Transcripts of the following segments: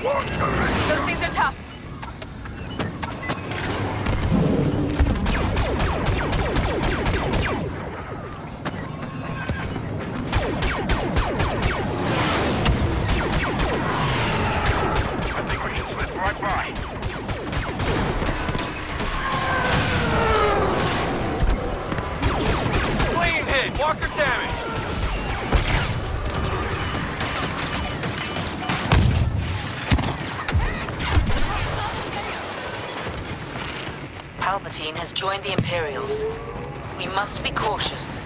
Those things are tough. I think we should slip right by. Clean hit! Walker damage! Palpatine has joined the Imperials. We must be cautious.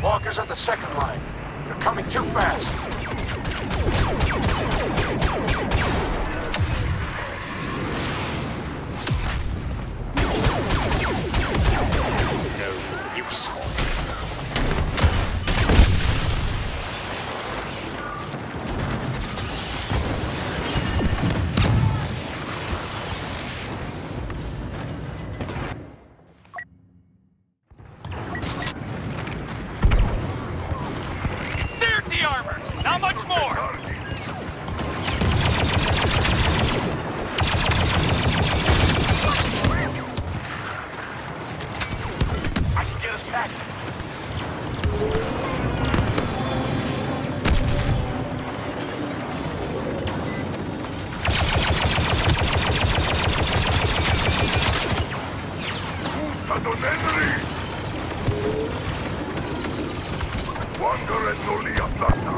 Walkers at the second line. They're coming too fast. No use. Not much more! I can get us back. Wander et nolia plata.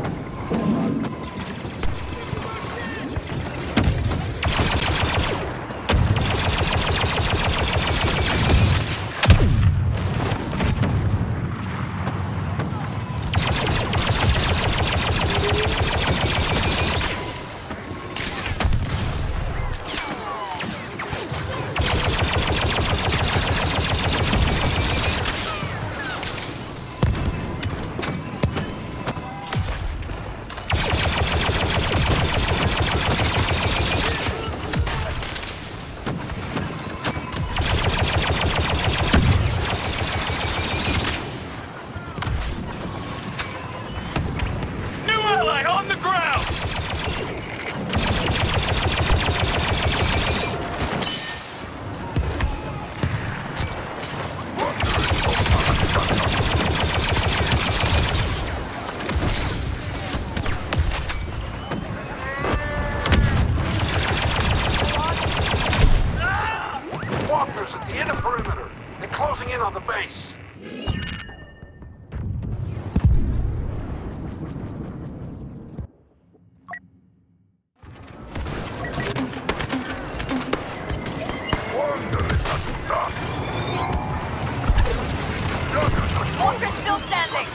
still standing.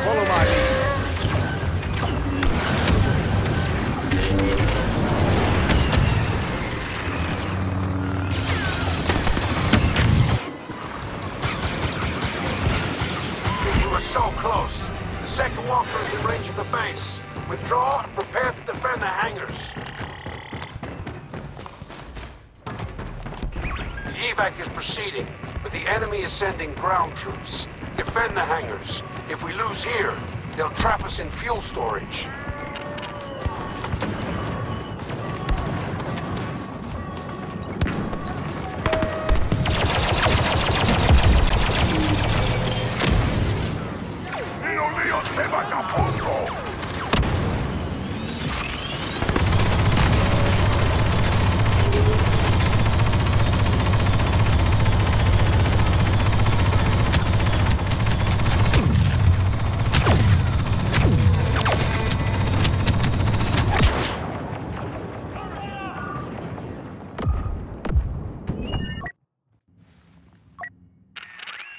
Follow my lead. We were so close. The second walker is in range of the base. Withdraw and prepare to defend the hangars. The evac is proceeding, but the enemy is sending ground troops. Defend the hangars. If we lose here, they'll trap us in fuel storage.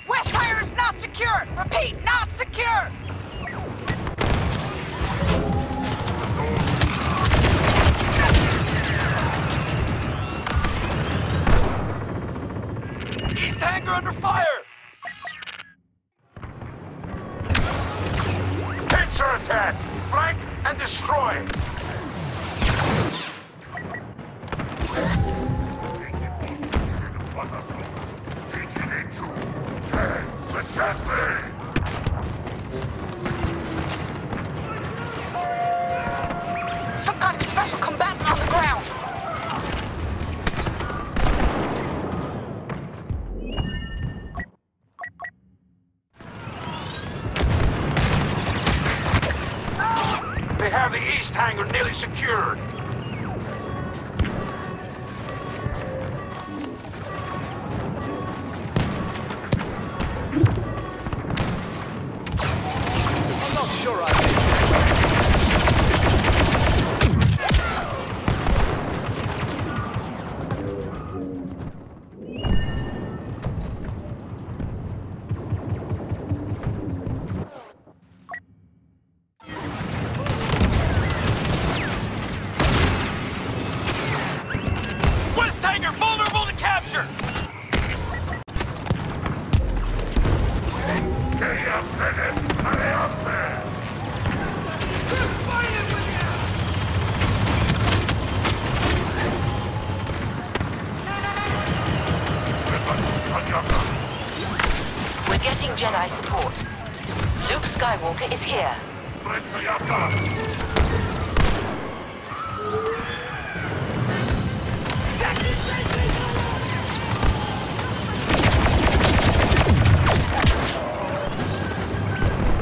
West Tire is not secure! Repeat, not secure! East hangar under fire! Pincer attack! Flank and destroy! Some kind of special combatant on the ground! They have the east hangar nearly secured. I'm not sure I think. West hangar vulnerable to capture! We're getting Jedi support. Luke Skywalker is here.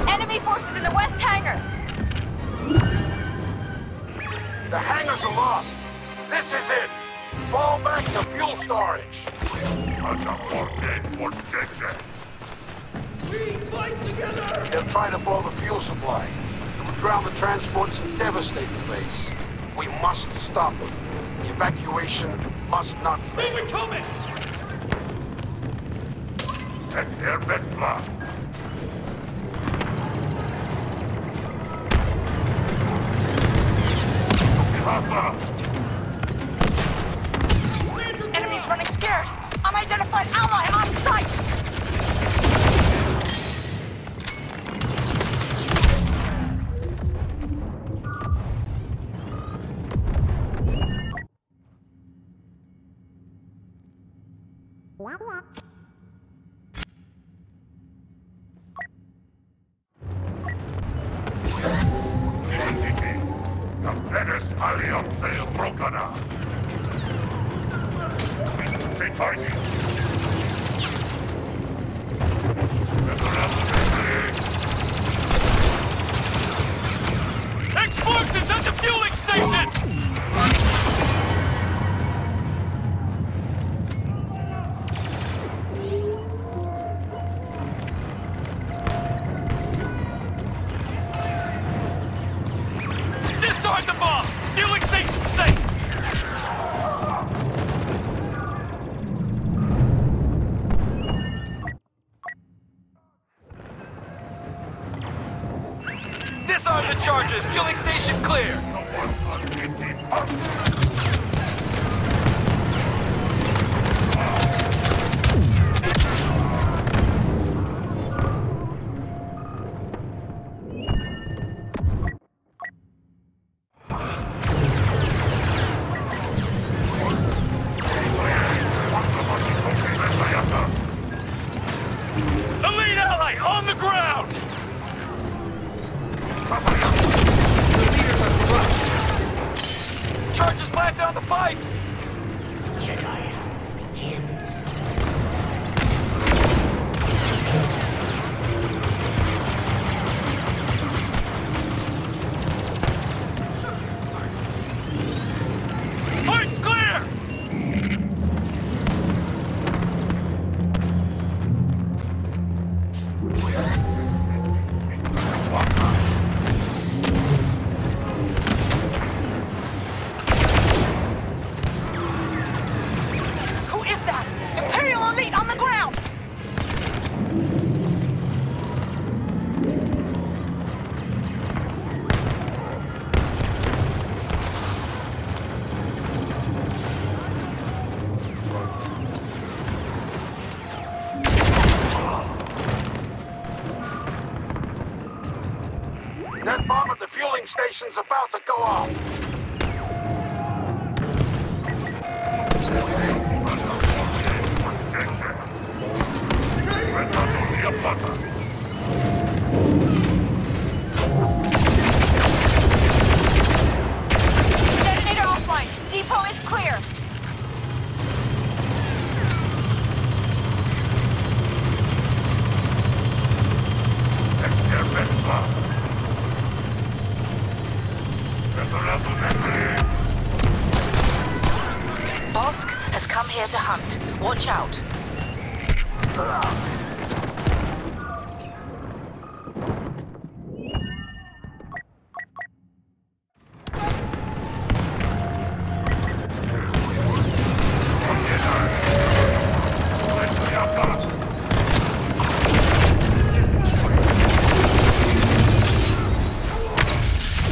Enemy forces in the west hangar! The hangars are lost. This is it. Fall back to fuel storage. They'll try to blow the fuel supply. It would ground the transports and devastate the base. We must stop them. The evacuation must not fail. Move it to me! Enemy's running scared! Unidentified ally on sight! Explosions at the fueling station! Disarm the bomb! Fueling station safe! Disarm the charges! Fueling station clear! Elite ally on the ground! Charges planted on the pipes! Jedi begins. Pipes clear! Who is that? Imperial elite on the ground! That bomb at the fueling station's about to go off. Detonator offline. Depot is clear. Bosk has come here to hunt. Watch out.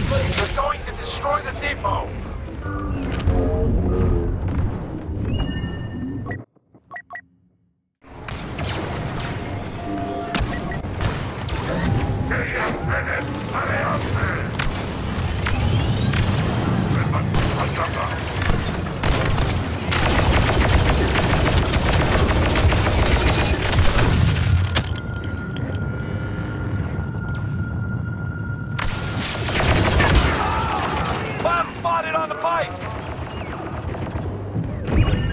They're going to destroy the depot. Bomb spotted on the pipes!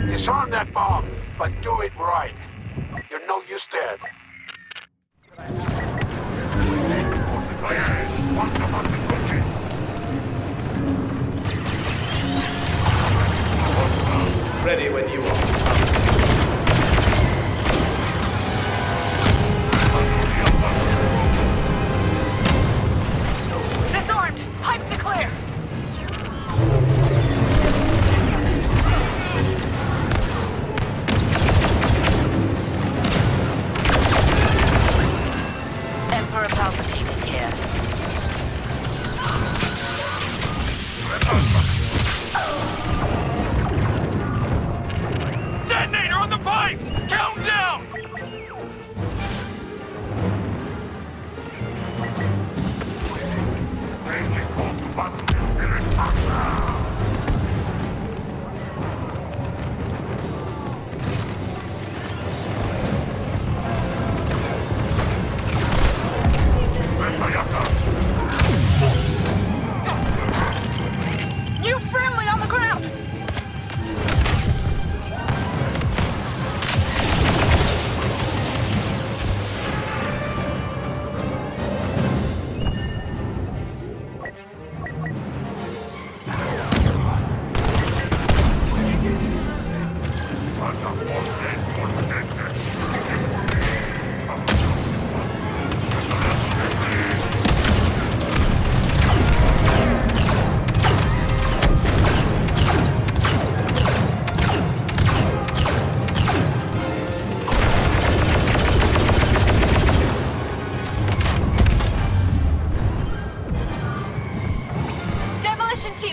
Disarm that bomb, but do it right. You're no use dead. Ready when you are. Disarmed. Pipes are clear. Emperor Palpatine is here.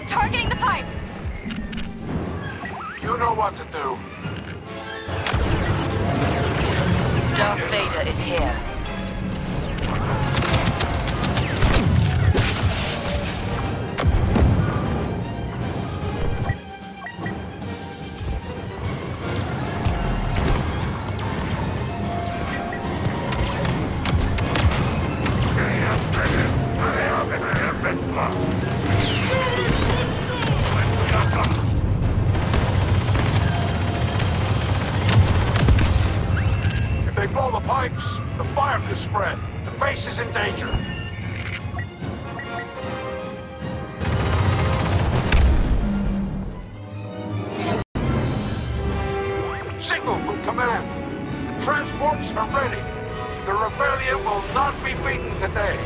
Keep targeting the pipes. You know what to do. Darth Vader is here. If they blow the pipes, the fire could spread. The base is in danger. Signal from command. The transports are ready. The rebellion will not be beaten today.